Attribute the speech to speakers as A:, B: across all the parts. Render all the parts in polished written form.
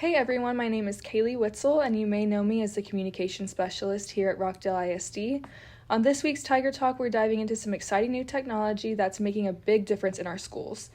A: Hey everyone, my name is Kaylee Witzel, and you may know me as the Communication Specialist here at Rockdale ISD. On this week's Tiger Talk, we're diving into some exciting new technology that's making a big difference in our schools.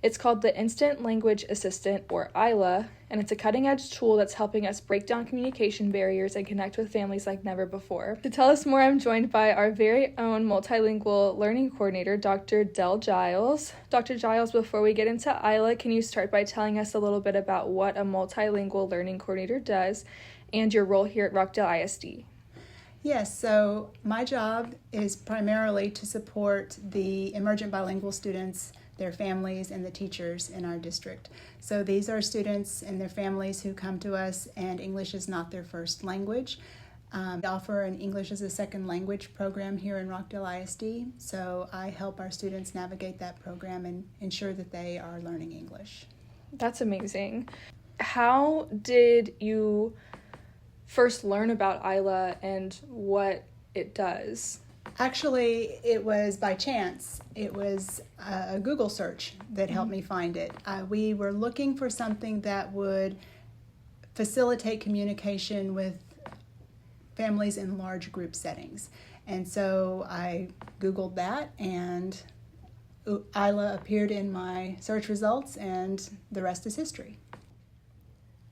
A: It's called the Instant Language Assistant, or ILA, and it's a cutting-edge tool that's helping us break down communication barriers and connect with families like never before. To tell us more, I'm joined by our very own multilingual learning coordinator, Dr. Del Giles. Dr. Giles, before we get into ILA, can you start by telling us a little bit about what a multilingual learning coordinator does and your role here at Rockdale ISD?
B: Yes, so my job is primarily to support the emergent bilingual students, their families, and the teachers in our district. So these are students and their families who come to us and English is not their first language. We offer an English as a second language program here in Rockdale ISD, so I help our students navigate that program and ensure that they are learning English.
A: That's amazing. How did you first learn about ILA and what it does?
B: Actually, it was by chance. It was a Google search that helped me find it. We were looking for something that would facilitate communication with families in large group settings. And so I Googled that, and ILA appeared in my search results, and the rest is history.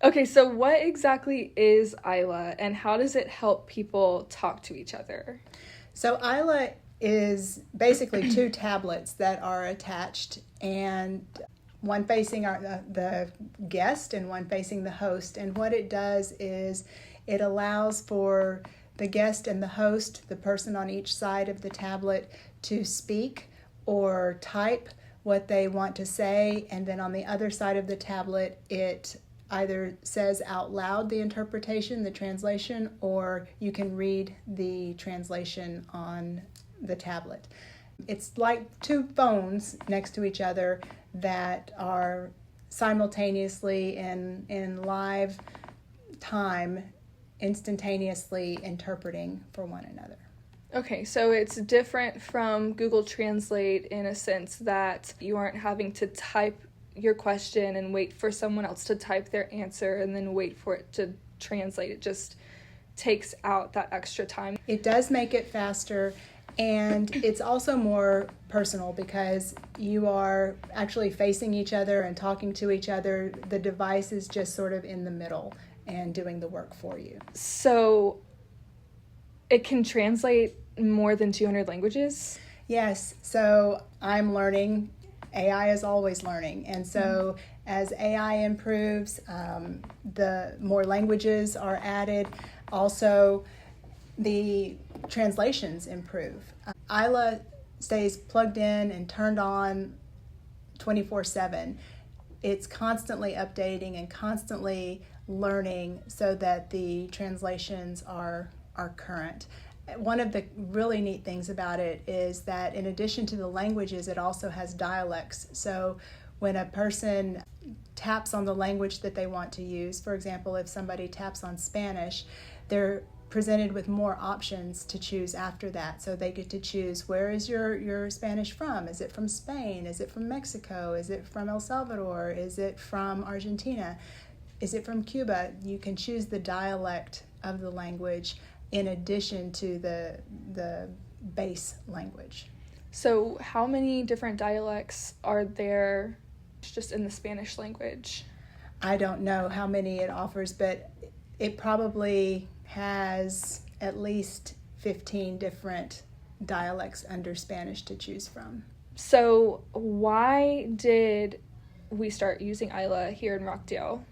A: Okay, so what exactly is ILA, and how does it help people talk to each other?
B: So ILA is basically two tablets that are attached, and one facing the guest and one facing the host. And what it does is it allows for the guest and the host, the person on each side of the tablet, to speak or type what they want to say, and then on the other side of the tablet it either says out loud the interpretation, the translation, or you can read the translation on the tablet. It's like two phones next to each other that are simultaneously in live time, instantaneously interpreting for one another.
A: Okay, so it's different from Google Translate in a sense that you aren't having to type your question and wait for someone else to type their answer and then wait for it to translate. It just takes out that extra time.
B: It does make it faster, and it's also more personal because you are actually facing each other and talking to each other. The device is just sort of in the middle and doing the work for you.
A: So it can translate more than 200 languages?
B: Yes, so I'm learning. AI is always learning, and so as AI improves, the more languages are added. Also, the translations improve. ILA stays plugged in and turned on 24/7. It's constantly updating and constantly learning so that the translations are current. One of the really neat things about it is that in addition to the languages, it also has dialects. So when a person taps on the language that they want to use, for example, if somebody taps on Spanish, they're presented with more options to choose after that. So they get to choose, where is your Spanish from? Is it from Spain? Is it from Mexico? Is it from El Salvador? Is it from Argentina? Is it from Cuba? You can choose the dialect of the language in addition to the base language.
A: So how many different dialects are there just in the Spanish language?
B: I don't know how many it offers, but it probably has at least 15 different dialects under Spanish to choose from.
A: So why did we start using ILA here in Rockdale?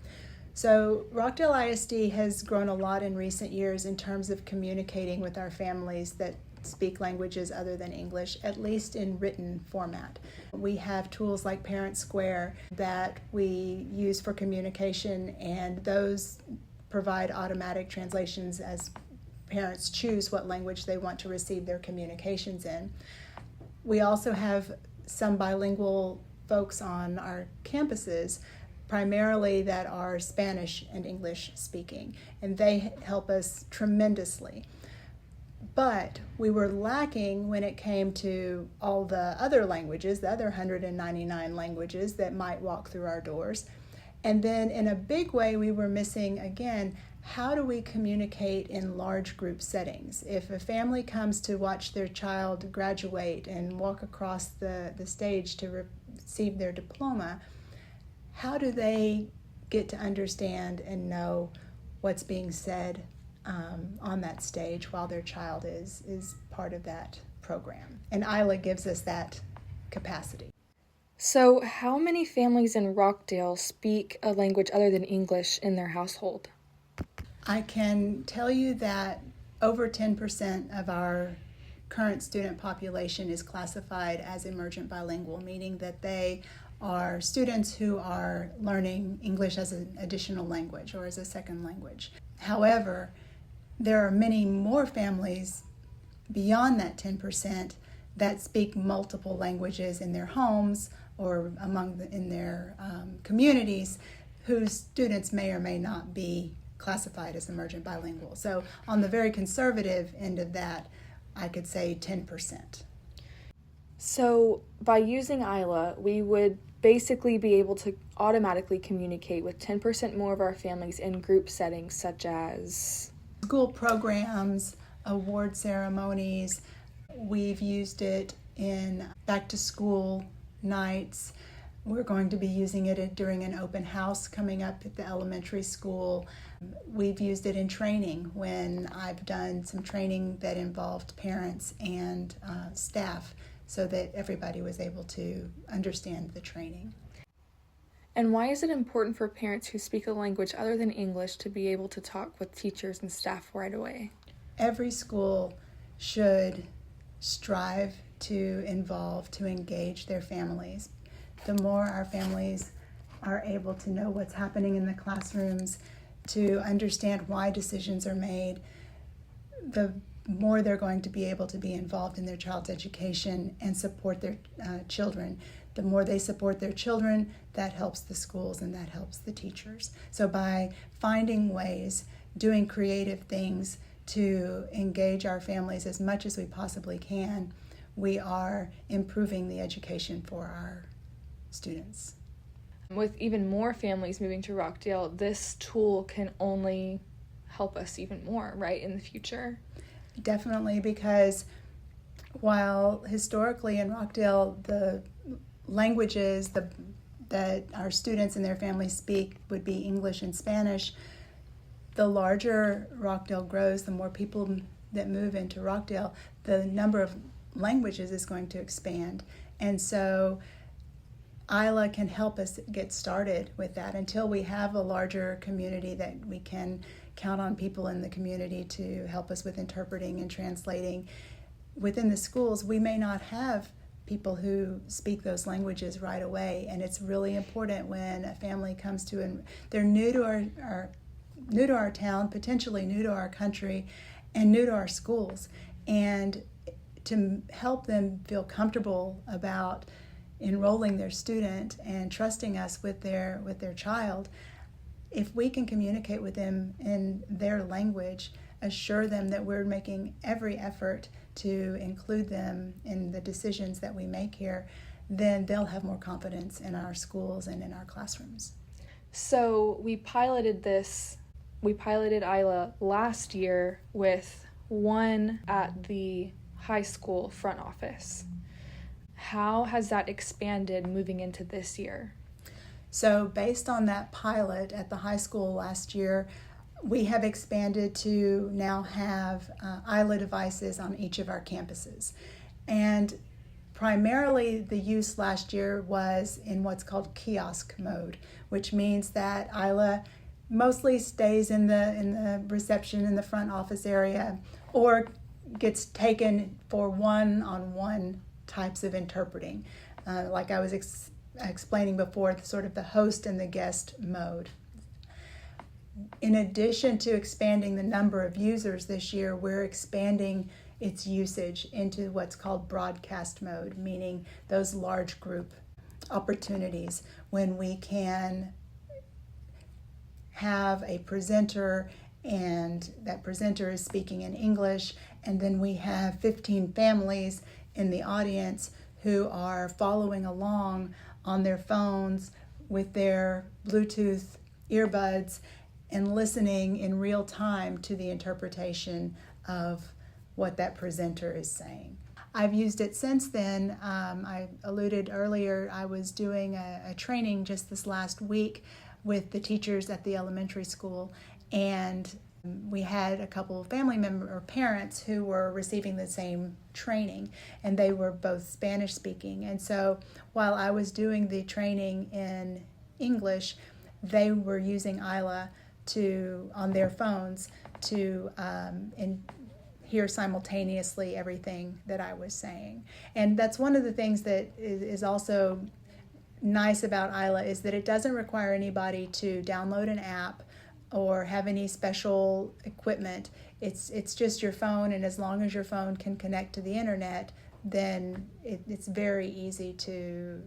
B: So Rockdale ISD has grown a lot in recent years in terms of communicating with our families that speak languages other than English, at least in written format. We have tools like Parent Square that we use for communication, and those provide automatic translations as parents choose what language they want to receive their communications in. We also have some bilingual folks on our campuses, primarily that are Spanish and English speaking, and they help us tremendously. But we were lacking when it came to all the other languages, the other 199 languages that might walk through our doors. And then in a big way, we were missing, again, how do we communicate in large group settings? If a family comes to watch their child graduate and walk across the stage to receive their diploma, how do they get to understand and know what's being said on that stage while their child is part of that program? And ILA gives us that capacity.
A: So, how many families in Rockdale speak a language other than English in their household?
B: I can tell you that over 10% of our current student population is classified as emergent bilingual, meaning that they are students who are learning English as an additional language or as a second language. However, there are many more families beyond that 10% that speak multiple languages in their homes or in their communities, whose students may or may not be classified as emergent bilingual. So on the very conservative end of that, I could say 10%.
A: So by using ILA, we would basically be able to automatically communicate with 10% more of our families in group settings such as
B: school programs, award ceremonies. We've used it in back to school nights. We're going to be using it during an open house coming up at the elementary school. We've used it in training when I've done some training that involved parents and staff so that everybody was able to understand the training.
A: And why is it important for parents who speak a language other than English to be able to talk with teachers and staff right away?
B: Every school should strive to engage their families. The more our families are able to know what's happening in the classrooms, to understand why decisions are made, the more they're going to be able to be involved in their child's education and support their children. The more they support their children, that helps the schools and that helps the teachers. So by finding ways, doing creative things to engage our families as much as we possibly can, we are improving the education for our students.
A: With even more families moving to Rockdale, this tool can only help us even more, right, in the future?
B: Definitely, because while historically in Rockdale the languages that our students and their families speak would be English and Spanish, the larger Rockdale grows, the more people that move into Rockdale, the number of languages is going to expand. And so ILA can help us get started with that until we have a larger community that we can count on people in the community to help us with interpreting and translating. Within the schools, we may not have people who speak those languages right away, and it's really important when a family comes to and they're new to our town, potentially new to our country, and new to our schools, and to help them feel comfortable about enrolling their student and trusting us with their child. If we can communicate with them in their language, assure them that we're making every effort to include them in the decisions that we make here, then they'll have more confidence in our schools and in our classrooms.
A: So we piloted ILA last year with one at the high school front office. How has that expanded moving into this year?
B: So based on that pilot at the high school last year, we have expanded to now have ILA devices on each of our campuses. And primarily the use last year was in what's called kiosk mode, which means that ILA mostly stays in the reception in the front office area or gets taken for one-on-one types of interpreting, like I was explaining before, sort of the host and the guest mode. In addition to expanding the number of users this year, we're expanding its usage into what's called broadcast mode, meaning those large group opportunities when we can have a presenter and that presenter is speaking in English, and then we have 15 families in the audience who are following along on their phones with their Bluetooth earbuds and listening in real time to the interpretation of what that presenter is saying. I've used it since then. I alluded earlier, I was doing a training just this last week with the teachers at the elementary school, and we had a couple of family members or parents who were receiving the same training, and they were both Spanish speaking. And so while I was doing the training in English, they were using ILA on their phones to hear simultaneously everything that I was saying. And that's one of the things that is also nice about ILA, is that it doesn't require anybody to download an app or have any special equipment. It's just your phone, and as long as your phone can connect to the internet, then it's very easy to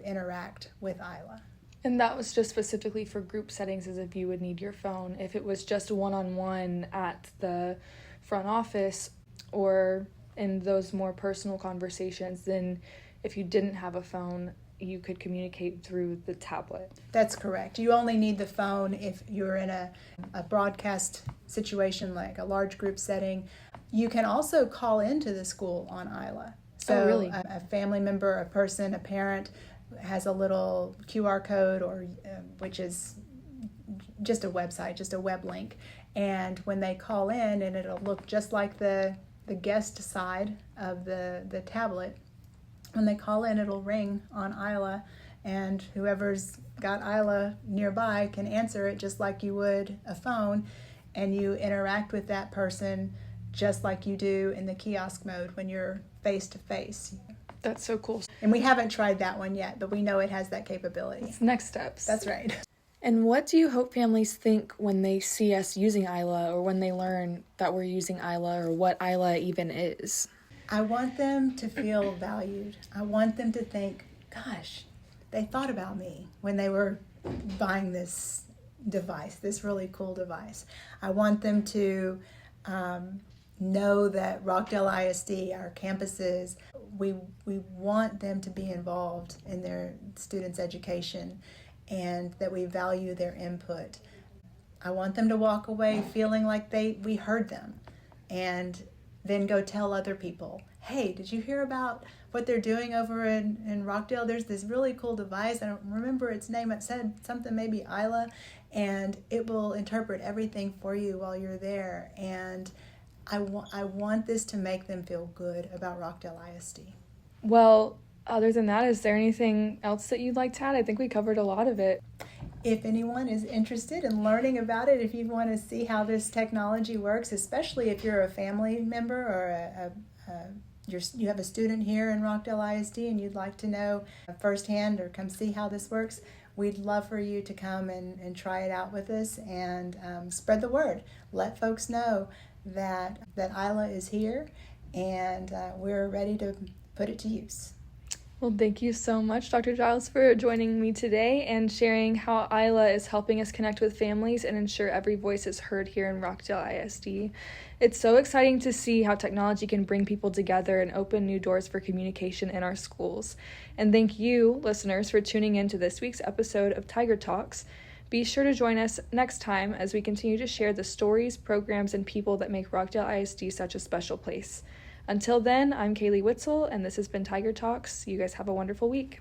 B: interact with ILA.
A: And that was just specifically for group settings, as if you would need your phone. If it was just one-on-one at the front office or in those more personal conversations, then if you didn't have a phone, you could communicate through the tablet.
B: That's correct. You only need the phone if you're in a broadcast situation, like a large group setting. You can also call into the school on ILA. So
A: really?
B: A family member, a person, a parent has a little QR code, or which is just a website, just a web link. And when they call in, and it'll look just like the guest side of the tablet, when they call in, it'll ring on ILA, and whoever's got ILA nearby can answer it just like you would a phone, and you interact with that person just like you do in the kiosk mode when you're face to face.
A: That's so cool.
B: And we haven't tried that one yet, but we know it has that capability.
A: It's next steps.
B: That's right.
A: And what do you hope families think when they see us using ILA, or when they learn that we're using ILA, or what ILA even is?
B: I want them to feel valued. I want them to think, gosh, they thought about me when they were buying this device, this really cool device. I want them to know that Rockdale ISD, our campuses, we want them to be involved in their students' education, and that we value their input. I want them to walk away feeling like we heard them, and then go tell other people, hey, did you hear about what they're doing over in Rockdale? There's this really cool device. I don't remember its name. It said something, maybe ILA, and it will interpret everything for you while you're there. And I want this to make them feel good about Rockdale ISD.
A: Well, other than that, is there anything else that you'd like to add? I think we covered a lot of it.
B: If anyone is interested in learning about it, if you want to see how this technology works, especially if you're a family member or you have a student here in Rockdale ISD and you'd like to know firsthand or come see how this works, we'd love for you to come and try it out with us, and spread the word. Let folks know that ILA is here, and we're ready to put it to use.
A: Well, thank you so much, Dr. Giles, for joining me today and sharing how ILA is helping us connect with families and ensure every voice is heard here in Rockdale ISD. It's so exciting to see how technology can bring people together and open new doors for communication in our schools. And thank you, listeners, for tuning in to this week's episode of Tiger Talks. Be sure to join us next time as we continue to share the stories, programs, and people that make Rockdale ISD such a special place. Until then, I'm Kaylee Witzel, and this has been Tiger Talks. You guys have a wonderful week.